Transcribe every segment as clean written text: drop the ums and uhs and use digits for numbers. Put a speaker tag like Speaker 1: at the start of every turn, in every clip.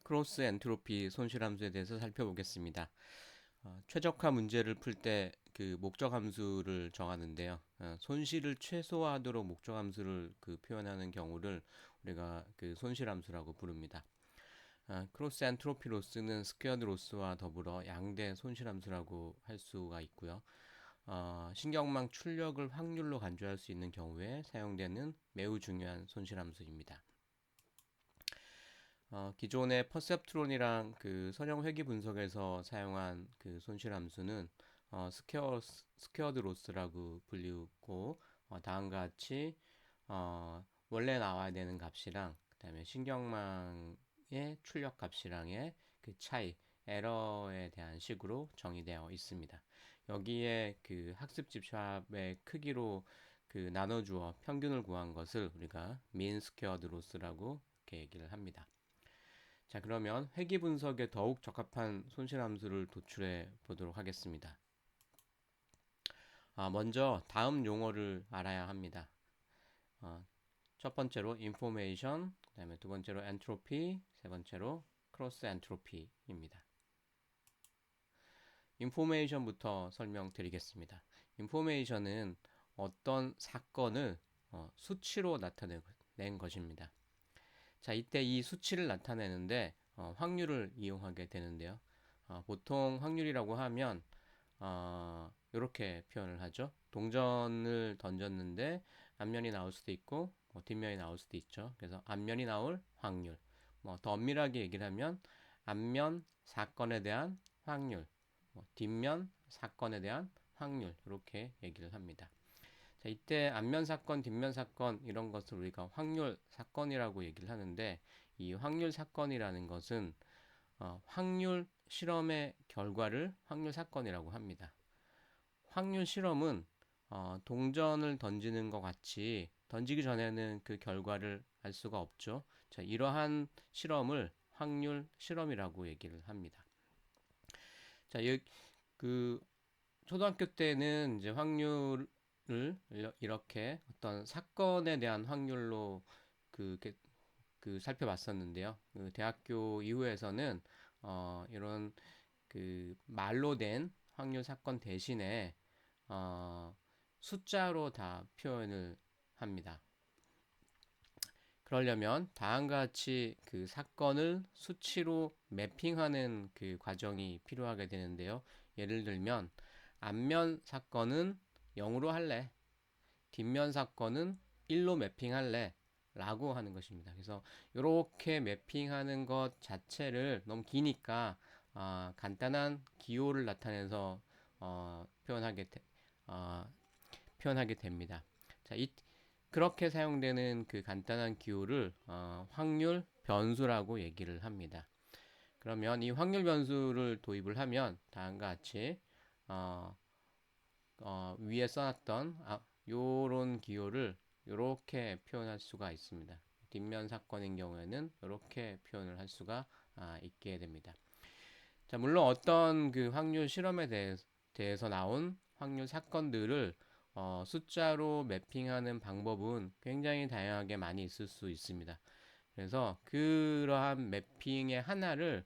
Speaker 1: 크로스 엔트로피 손실함수에 대해서 살펴보겠습니다. 최적화 문제를 풀 때 그 목적 함수를 정하는데요. 손실을 최소화하도록 목적 함수를 표현하는 경우를 우리가 그 손실함수라고 부릅니다. 크로스 엔트로피 로스는 스퀘어드 로스와 더불어 양대 손실함수라고 할 수가 있고요. 신경망 출력을 확률로 간주할 수 있는 경우에 사용되는 매우 중요한 손실함수입니다. 기존의 퍼셉트론이랑 그 선형 회귀 분석에서 사용한 그 손실 함수는 스퀘어드 로스라고 불리고 다음과 같이 원래 나와야 되는 값이랑 그다음에 신경망의 출력 값이랑의 그 차이 에러에 대한 식으로 정의되어 있습니다. 여기에 그 학습 집합의 크기로 그 나눠주어 평균을 구한 것을 우리가 민 스퀘어드 로스라고 이렇게 얘기를 합니다. 자, 그러면 회귀 분석에 더욱 적합한 손실 함수를 도출해 보도록 하겠습니다. 먼저 다음 용어를 알아야 합니다. 첫 번째로 information, 그다음에 두 번째로 entropy, 세 번째로 cross entropy입니다. information부터 설명드리겠습니다. information은 어떤 사건을 수치로 나타낸 것입니다. 자, 이때 이 수치를 나타내는데 확률을 이용하게 되는데요. 보통 확률이라고 하면 이렇게 표현을 하죠. 동전을 던졌는데 앞면이 나올 수도 있고 뒷면이 나올 수도 있죠. 그래서 앞면이 나올 확률. 더 엄밀하게 얘기를 하면 앞면 사건에 대한 확률, 뒷면 사건에 대한 확률 이렇게 얘기를 합니다. 자, 이때 앞면 사건, 뒷면 사건 이런 것을 우리가 확률 사건이라고 얘기를 하는데 이 확률 사건이라는 것은 확률 실험의 결과를 확률 사건이라고 합니다. 확률 실험은 동전을 던지는 것 같이 던지기 전에는 그 결과를 알 수가 없죠. 자, 이러한 실험을 확률 실험이라고 얘기를 합니다. 자, 그 초등학교 때는 이제 확률을 이렇게 어떤 사건에 대한 확률로 그, 살펴봤었는데요. 그 대학교 이후에서는 이런 그 말로 된 확률 사건 대신에 숫자로 다 표현을 합니다. 그러려면 다음과 같이 그 사건을 수치로 매핑하는 그 과정이 필요하게 되는데요. 예를 들면 앞면 사건은 0으로 할래. 뒷면 사건은 1로 매핑할래. 라고 하는 것입니다. 그래서 이렇게 매핑하는 것 자체를 너무 기니까 간단한 기호를 나타내서 표현하게 됩니다. 자, 그렇게 사용되는 그 간단한 기호를 확률 변수라고 얘기를 합니다. 그러면 이 확률 변수를 도입을 하면 다음과 같이 어, 위에 써놨던 요런 기호를 이렇게 표현할 수가 있습니다. 뒷면 사건인 경우에는 이렇게 표현을 할 수가 있게 됩니다. 자, 물론 어떤 그 확률 실험에 대해서 나온 확률 사건들을 숫자로 매핑하는 방법은 굉장히 다양하게 많이 있을 수 있습니다. 그래서 그러한 매핑의 하나를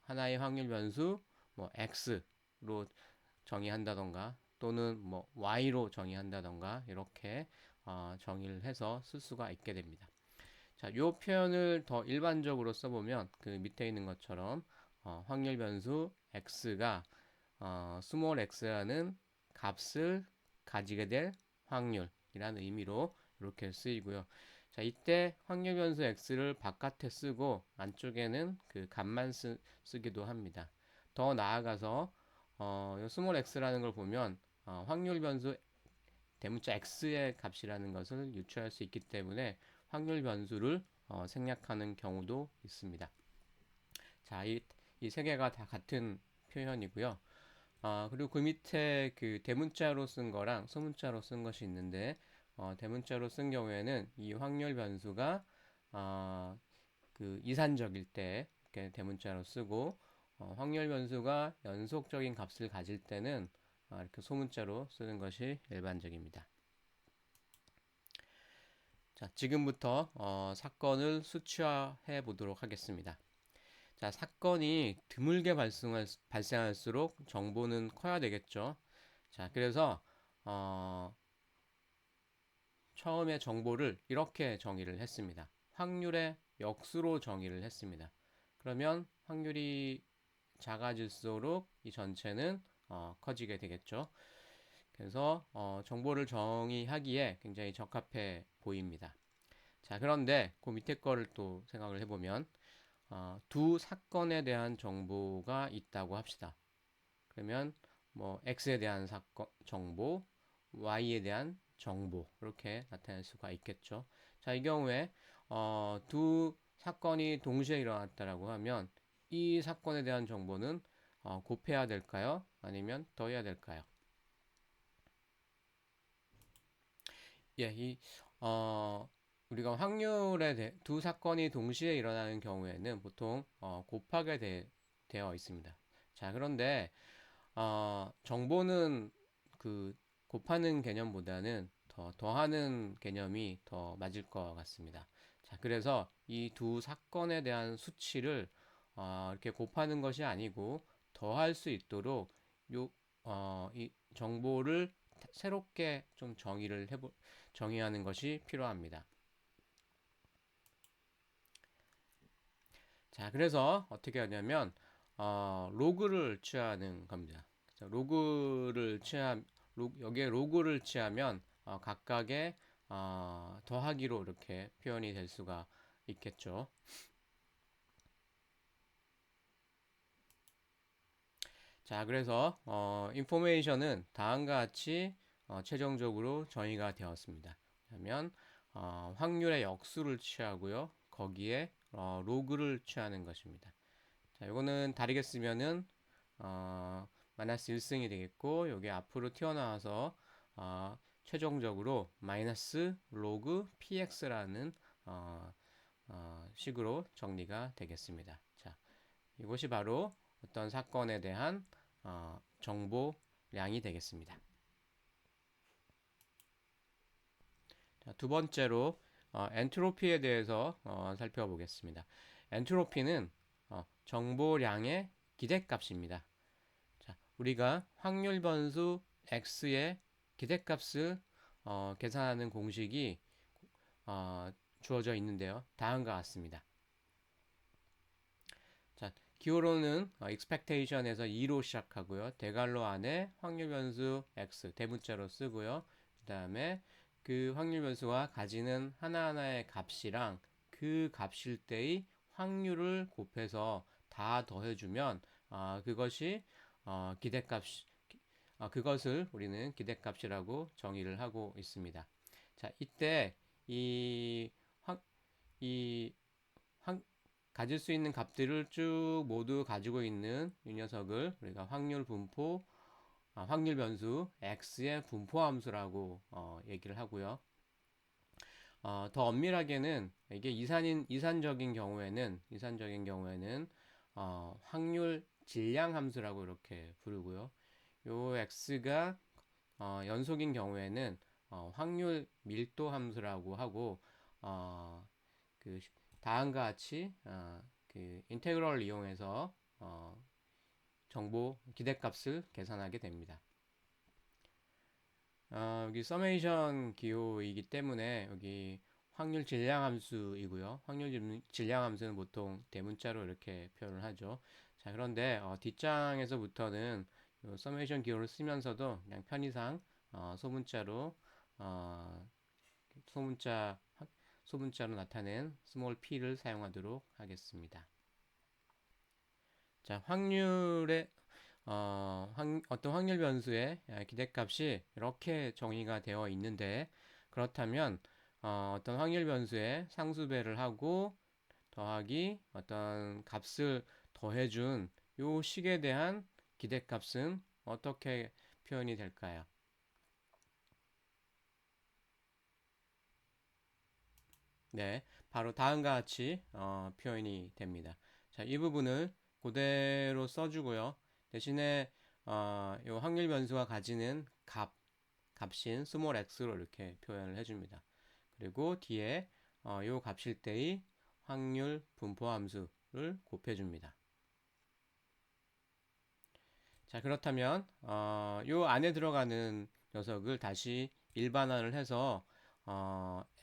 Speaker 1: 하나의 확률 변수 뭐 x로 정의한다던가 또는 뭐 y로 정의한다던가 이렇게 정의를 해서 쓸 수가 있게 됩니다. 자, 이 표현을 더 일반적으로 써보면 그 밑에 있는 것처럼 확률 변수 x가 스몰 x라는 값을 가지게 될 확률이라는 의미로 이렇게 쓰이고요. 자, 이때 확률 변수 x를 바깥에 쓰고 안쪽에는 그 값만 쓰기도 합니다. 더 나아가서 스몰 x라는 걸 보면 확률 변수 대문자 x의 값이라는 것을 유추할 수 있기 때문에 확률 변수를 생략하는 경우도 있습니다. 자, 이 세 개가 다 같은 표현이고요. 그리고 그 밑에 그 대문자로 쓴 거랑 소문자로 쓴 것이 있는데, 대문자로 쓴 경우에는 이 확률 변수가 그 이산적일 때 이렇게 대문자로 쓰고, 확률 변수가 연속적인 값을 가질 때는 이렇게 소문자로 쓰는 것이 일반적입니다. 자, 지금부터 사건을 수치화해 보도록 하겠습니다. 자, 사건이 드물게 발생할수록 정보는 커야 되겠죠. 자, 그래서 처음에 정보를 이렇게 정의를 했습니다. 확률의 역수로 정의를 했습니다. 그러면 확률이 작아질수록 이 전체는 커지게 되겠죠. 그래서 정보를 정의하기에 굉장히 적합해 보입니다. 자, 그런데 그 밑에 거를 또 생각을 해보면 두 사건에 대한 정보가 있다고 합시다. 그러면 뭐 X에 대한 사건 정보, Y에 대한 정보 이렇게 나타낼 수가 있겠죠. 자, 이 경우에 두 사건이 동시에 일어났다라고 하면 이 사건에 대한 정보는 곱해야 될까요? 아니면 더해야 될까요? 예, 어, 우리가 두 사건이 동시에 일어나는 경우에는 보통 곱하게 되어 있습니다. 자, 그런데 정보는 그 곱하는 개념보다는 더 더하는 개념이 더 맞을 것 같습니다. 자, 그래서 이 두 사건에 대한 수치를 이렇게 곱하는 것이 아니고 더할 수 있도록 이 정보를 새롭게 좀 정의하는 것이 필요합니다. 자, 그래서 어떻게 하냐면 로그를 취하는 겁니다. 여기에 로그를 취하면 각각의 더하기로 이렇게 표현이 될 수가 있겠죠. 자, 그래서 인포메이션은 다음과 같이 최종적으로 정의가 되었습니다. 그러면 확률의 역수를 취하고요. 거기에 로그를 취하는 것입니다. 자, 이거는 다르게 쓰면은 마이너스 1승이 되겠고 여기 앞으로 튀어나와서 최종적으로 마이너스 로그 px라는 식으로 정리가 되겠습니다. 자, 이것이 바로 어떤 사건에 대한 정보량이 되겠습니다. 자, 두 번째로 엔트로피에 대해서 살펴보겠습니다. 엔트로피는 정보량의 기대값입니다. 자, 우리가 확률 변수 x의 기대값을 계산하는 공식이 주어져 있는데요. 다음과 같습니다. 자, 기호로는 expectation에서 2로 시작하고요. 대괄호 안에 확률 변수 x 대문자로 쓰고요. 그 다음에 그 확률 변수가 가지는 하나하나의 값이랑 그 값일 때의 확률을 곱해서 다 더해주면 그것이 기대값 그것을 우리는 기대값이라고 정의를 하고 있습니다. 자, 이때 이, 확, 이 확, 가질 수 있는 값들을 쭉 모두 가지고 있는 이 녀석을 우리가 확률 변수 x의 분포 함수라고 얘기를 하고요. 더 엄밀하게는 이게 이산적인 경우에는 확률 질량 함수라고 이렇게 부르고요. 요 x가 연속인 경우에는 확률 밀도 함수라고 하고 그 다음과 같이 그 인테그럴을 이용해서 정보 기대값을 계산하게 됩니다. 여기 서메이션 기호이기 때문에 여기 확률 질량 함수이고요. 확률 질량 함수는 보통 대문자로 이렇게 표현을 하죠. 자, 그런데 뒷장에서부터는 서메이션 기호를 쓰면서도 그냥 편의상 소문자로 어, 소문자 소문자로 나타낸 스몰 p를 사용하도록 하겠습니다. 자, 어떤 확률 변수의 기대값이 이렇게 정의가 되어 있는데 그렇다면 어떤 확률 변수의 상수배를 하고 더하기 어떤 값을 더해준 요 식에 대한 기대값은 어떻게 표현이 될까요? 네, 바로 다음과 같이 표현이 됩니다. 자, 이 부분을 그대로 써주고요. 대신에 요 확률 변수가 가지는 값인 스몰 x로 이렇게 표현을 해줍니다. 그리고 뒤에 요 값일 때의 확률 분포 함수를 곱해줍니다. 자, 그렇다면 요 안에 들어가는 녀석을 다시 일반화를 해서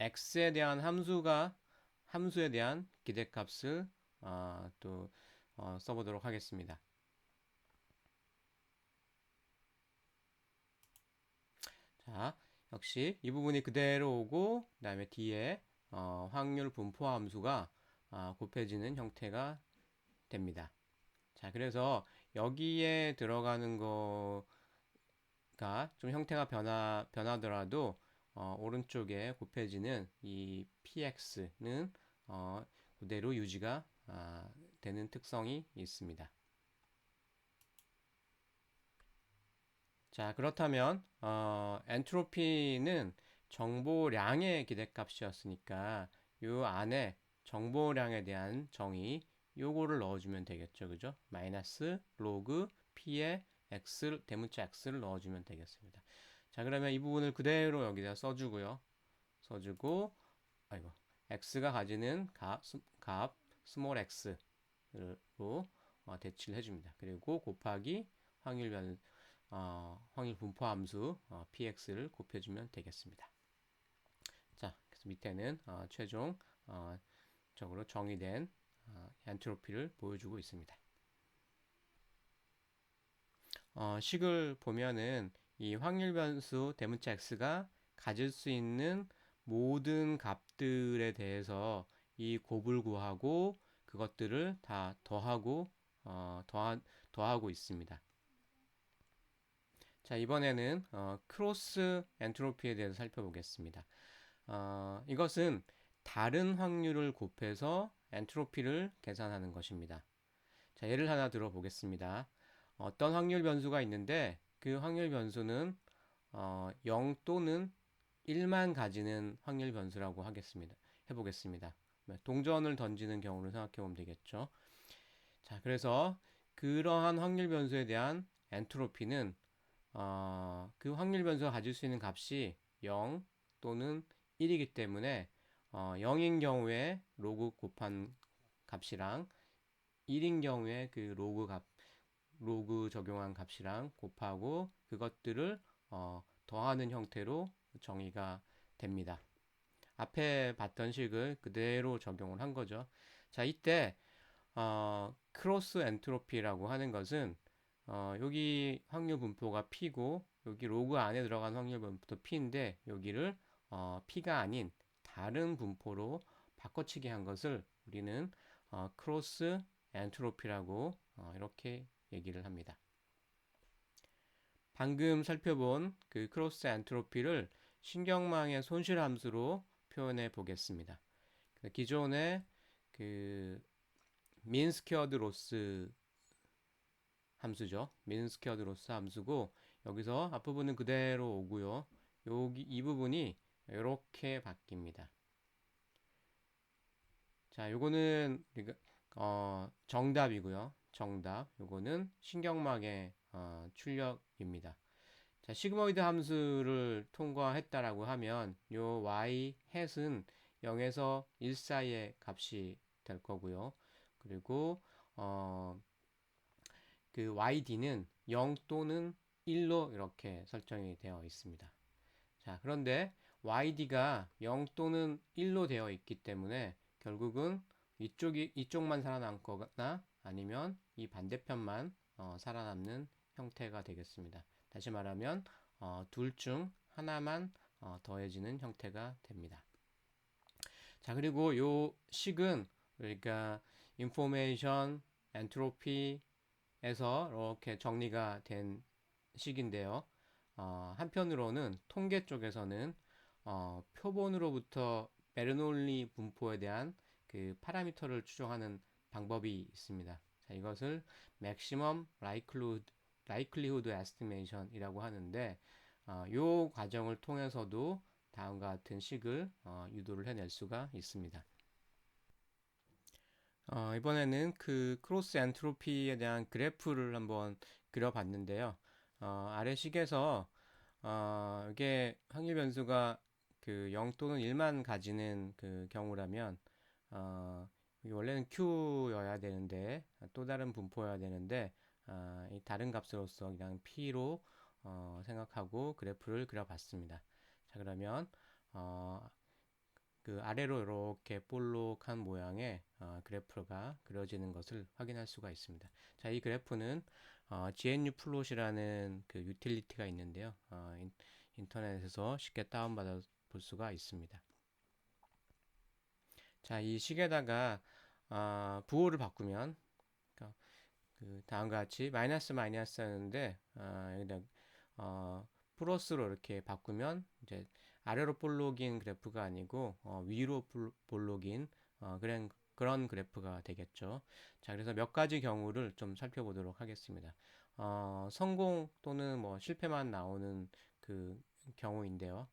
Speaker 1: x에 대한 함수에 대한 기대값을 또 써보도록 하겠습니다. 자, 역시 이 부분이 그대로 오고 그다음에 뒤에 확률 분포 함수가 곱해지는 형태가 됩니다. 자, 그래서 여기에 들어가는 거가 좀 형태가 변하더라도 오른쪽에 곱해지는 이 px는 그대로 유지가 되는 특성이 있습니다. 자, 그렇다면 엔트로피는 정보량의 기대값이었으니까 요 안에 정보량에 대한 정의 요거를 넣어주면 되겠죠, 그죠? 마이너스 로그 p의 x 대문자 x를 넣어주면 되겠습니다. 자, 그러면 이 부분을 그대로 여기다 써주고요. 써주고 아이고 x가 가지는 값 스몰 x로 대치를 해줍니다. 그리고 곱하기 확률 분포 함수 px를 곱해주면 되겠습니다. 자, 그래서 밑에는 최종 적으로 정의된 엔트로피를 보여주고 있습니다. 식을 보면은 이 확률 변수 대문자 x가 가질 수 있는 모든 값들에 대해서 이 곱을 구하고 그것들을 다 더하고 있습니다. 자, 이번에는 크로스 엔트로피에 대해서 살펴보겠습니다. 이것은 다른 확률을 곱해서 엔트로피를 계산하는 것입니다. 자, 예를 하나 들어보겠습니다. 어떤 확률 변수가 있는데 그 확률 변수는 0 또는 1만 가지는 확률 변수라고 해보겠습니다. 동전을 던지는 경우를 생각해 보면 되겠죠. 자, 그래서 그러한 확률 변수에 대한 엔트로피는 그 확률 변수가 가질 수 있는 값이 0 또는 1이기 때문에 0인 경우에 로그 곱한 값이랑 1인 경우에 그 로그 적용한 값이랑 곱하고 그것들을 더하는 형태로 정의가 됩니다. 앞에 봤던 식을 그대로 적용을 한 거죠. 자, 이때 크로스 엔트로피라고 하는 것은 여기 확률 분포가 P고 여기 로그 안에 들어간 확률 분포도 P인데 여기를 P가 아닌 다른 분포로 바꿔치기 한 것을 우리는 크로스 엔트로피라고 이렇게 얘기를 합니다. 방금 살펴본 그 크로스 엔트로피를 신경망의 손실 함수로 표현해 보겠습니다. 기존의 그 민 스퀘어드 로스 함수죠. 민 스퀘어드 로스 함수고 여기서 앞부분은 그대로 오고요. 여기 이 부분이 이렇게 바뀝니다. 자, 요거는 정답이고요. 정답. 요거는 신경막의 출력입니다. 자, 시그모이드 함수를 통과했다라고 하면 요 y 햇은 0에서 1 사이의 값이 될 거고요. 그리고 그 yd는 0 또는 1로 이렇게 설정이 되어 있습니다. 자, 그런데 yd가 0 또는 1로 되어 있기 때문에 결국은 이쪽만 살아남거나 아니면 이 반대편만 살아남는 형태가 되겠습니다. 다시 말하면 둘 중 하나만 더해지는 형태가 됩니다. 자, 그리고 요 식은 그러니까 인포메이션 엔트로피에서 이렇게 정리가 된 식인데요. 한편으로는 통계 쪽에서는 표본으로부터 베르놀리 분포에 대한 그 파라미터를 추정하는 방법이 있습니다. 자, 이것을 maximum likelihood estimation이라고 하는데 이 과정을 통해서도 다음과 같은 식을 유도를 해낼 수가 있습니다. 이번에는 그 크로스 엔트로피에 대한 그래프를 한번 그려봤는데요. 아래 식에서 이게 확률 변수가 그 0 또는 1만 가지는 그 경우라면 원래는 Q여야 되는데 또 다른 분포여야 되는데 이 다른 값으로서 그냥 P로 생각하고 그래프를 그려봤습니다. 자, 그러면 그 아래로 이렇게 볼록한 모양의 그래프가 그려지는 것을 확인할 수가 있습니다. 자, 이 그래프는 GNU 플롯이라는 그 유틸리티가 있는데요. 인터넷에서 쉽게 다운받아 볼 수가 있습니다. 자, 이 식에다가 부호를 바꾸면 그 다음과 같이 마이너스 마이너스 하는데 여기다 플러스로 이렇게 바꾸면 이제 아래로 볼록인 그래프가 아니고 위로 볼록인 그런 그래프가 되겠죠. 자, 그래서 몇 가지 경우를 좀 살펴보도록 하겠습니다. 성공 또는 뭐 실패만 나오는 그 경우인데요.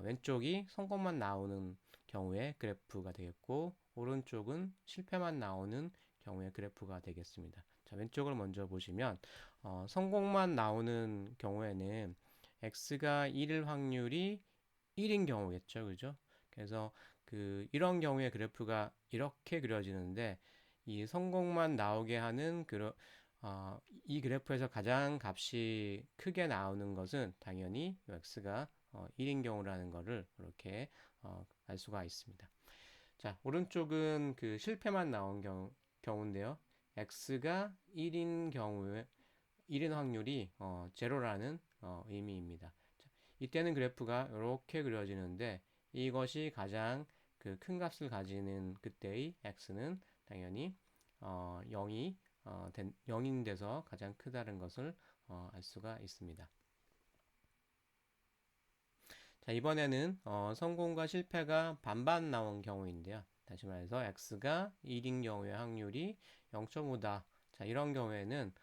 Speaker 1: 왼쪽이 성공만 나오는 경우의 그래프가 되겠고, 오른쪽은 실패만 나오는 경우의 그래프가 되겠습니다. 자, 왼쪽을 먼저 보시면 성공만 나오는 경우에는 x가 1일 확률이 1인 경우겠죠. 그죠? 그래서 이런 경우의 그래프가 이렇게 그려지는데 이 성공만 나오게 하는 이 그래프에서 가장 값이 크게 나오는 것은 당연히 x가 1인 경우라는 것을 이렇게 알 수가 있습니다. 자, 오른쪽은 그 실패만 나온 경우인데요. x가 1인 경우에 1인 확률이 제로라는 의미입니다. 자, 이때는 그래프가 이렇게 그려지는데 이것이 가장 그 큰 값을 가지는 그때의 x는 당연히 0인 데서 가장 크다는 것을 알 수가 있습니다. 자, 이번에는 성공과 실패가 반반 나온 경우인데요. 다시 말해서 x가 1인 경우의 확률이 0.5다. 자, 이런 경우에는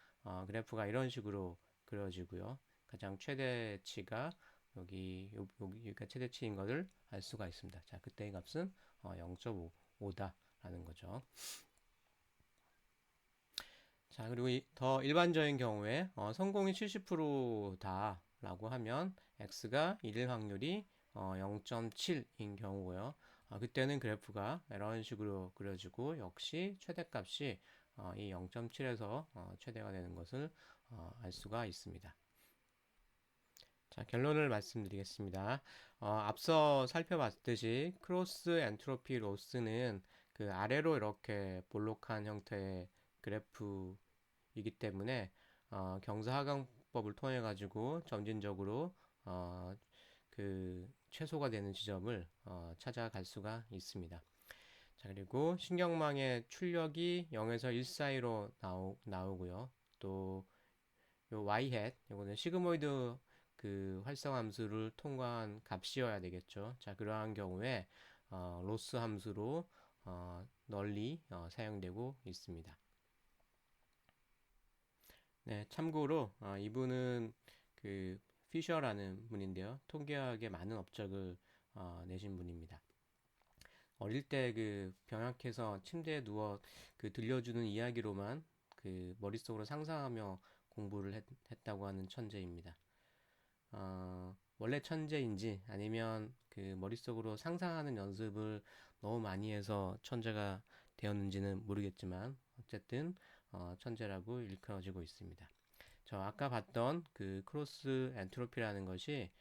Speaker 1: 그래프가 이런 식으로 그려지고요. 가장 최대치가 여기가 최대치인 것을 알 수가 있습니다. 자, 그때의 값은 0.5다라는 거죠. 자, 그리고 더 일반적인 경우에 성공이 70%다라고 하면 x가 1일 확률이 0.7인 경우고요. 그때는 그래프가 이런 식으로 그려지고 역시 최대값이 이 0.7에서 최대가 되는 것을 알 수가 있습니다. 자, 결론을 말씀드리겠습니다. 앞서 살펴봤듯이 크로스 엔트로피 로스는 그 아래로 이렇게 볼록한 형태의 그래프이기 때문에 경사하강법을 통해 가지고 점진적으로 그 최소가 되는 지점을 찾아갈 수가 있습니다. 자, 그리고 신경망의 출력이 0에서 1 사이로 나오고요. 또 요 y hat 요거는 시그모이드 그 활성 함수를 통과한 값이어야 되겠죠. 자, 그러한 경우에 로스 함수로 널리 사용되고 있습니다. 네, 참고로 이분은 그 피셔라는 분인데요. 통계학에 많은 업적을 내신 분입니다. 어릴 때 그 병약해서 침대에 누워 그 들려주는 이야기로만 그 머릿속으로 상상하며 공부를 했다고 하는 천재입니다. 원래 천재인지 아니면 그 머릿속으로 상상하는 연습을 너무 많이 해서 천재가 되었는지는 모르겠지만 어쨌든 천재라고 일컬어지고 있습니다. 저 아까 봤던 그 크로스 엔트로피라는 것이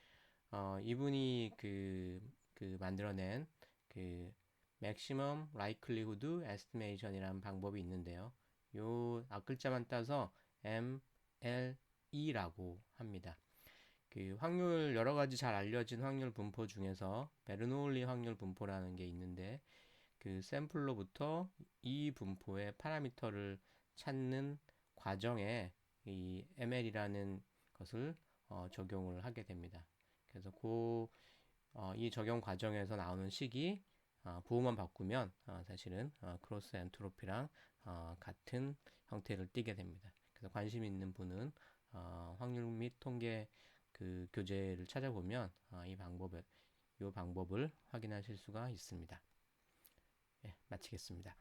Speaker 1: 이분이 그 만들어낸 그 maximum likelihood estimation이라는 방법이 있는데요. 요 앞글자만 따서 MLE라고 합니다. 그 확률 여러 가지 잘 알려진 확률 분포 중에서 베르노울리 확률 분포라는 게 있는데 그 샘플로부터 이 분포의 파라미터를 찾는 과정에 이 ML이라는 것을 적용을 하게 됩니다. 그래서 이 적용 과정에서 나오는 식이 부호만 바꾸면 사실은 크로스 엔트로피랑 같은 형태를 띠게 됩니다. 그래서 관심 있는 분은 확률 및 통계 그 교재를 찾아보면 이 방법을 확인하실 수가 있습니다. 예, 마치겠습니다.